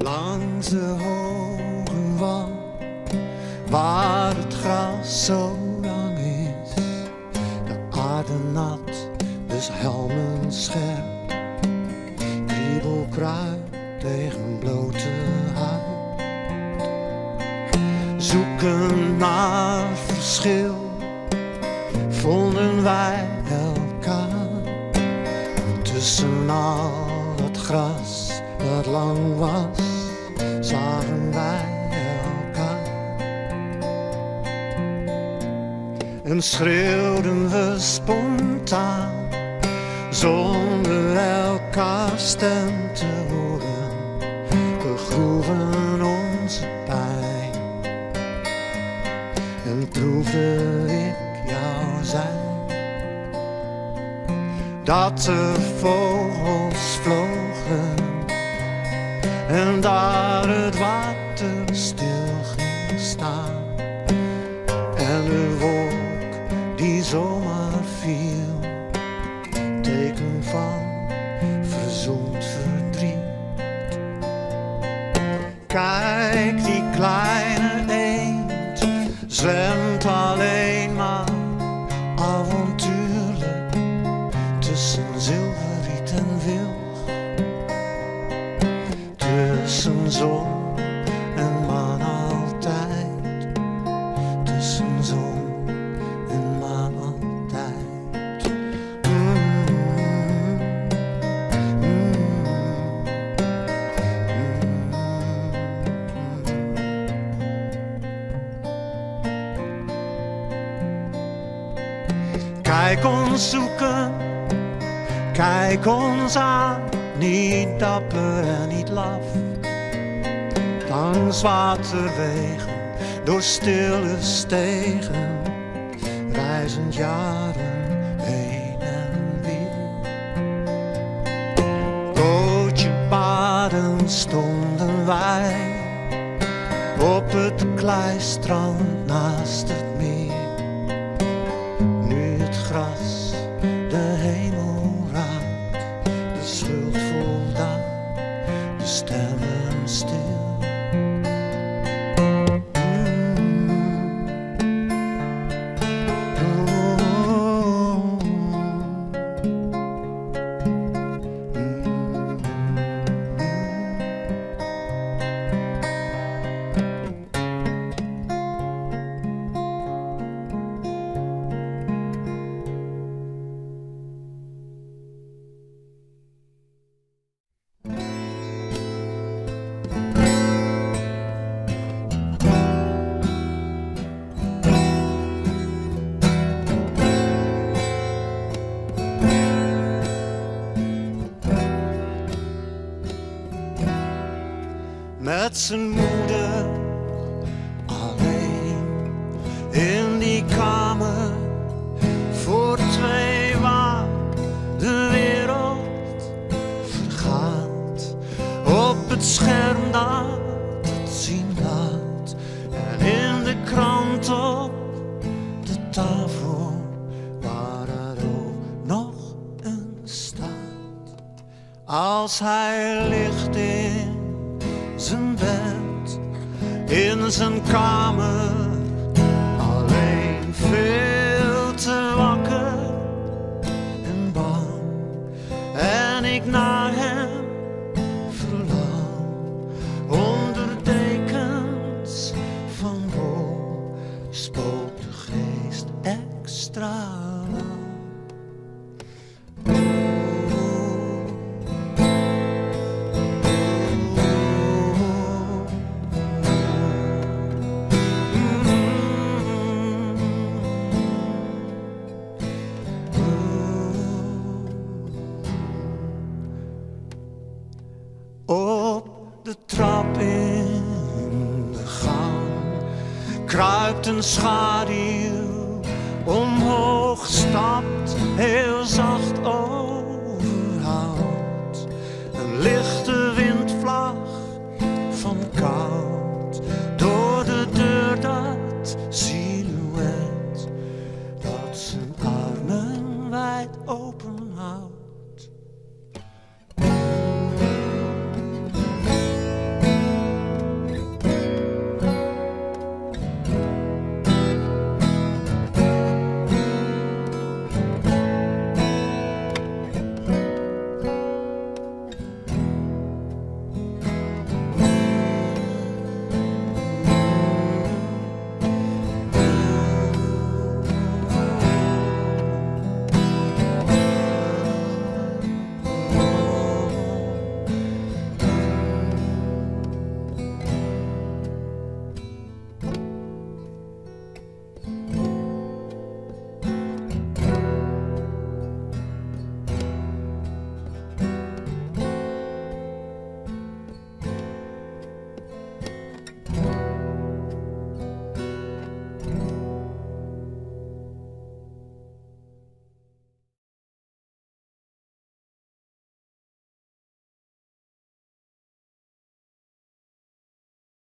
Langs de hoge wal, waar het gras zo lang is, de aarde nat, dus helmen scherp, kriebelkruid tegen blote huid. Zoeken naar verschil, vonden wij elkaar. Tussen al het gras dat lang was, zagen wij elkaar. En schreeuwden we spontaan, zonder elkaar stem te horen. We groeven onze pijn en proefde ik jouw zijn. Dat er vogels vlogen en daar het water stil ging staan. En de wolk die zomaar viel, teken van verzoend verdriet. Kijk, die kleine eend zwemt alleen maar avontuurlijk tussen zilverriet en wilg, tussen zon en maan altijd, tussen zon en maan altijd. Kijk ons zoeken, kijk ons aan, niet dapper en niet laf. Langs waterwegen, door stille stegen, reizend jaren heen en weer. Bootje baden stonden wij op het kleistrand naast het meer. Nu het gras de hemel raakt, de schuld voldaan, de stemmen stil. Met zijn moeder alleen in die kamer voor twee waar de wereld vergaat. Op het scherm dat het zien laat en in de krant op de tafel waar er ook nog een staat. Als hij ligt in zijn bed, in zijn kamer, alleen veel te wakker en bang. En ik naar hem verlang, onder dekens van wol, spookt de geest extra lang. Op de trap in de gang kruipt een schaduw omhoog, stapt heel zacht over hout. Een lichte windvlaag van koud door de deur, dat silhouet dat zijn armen wijd open houdt.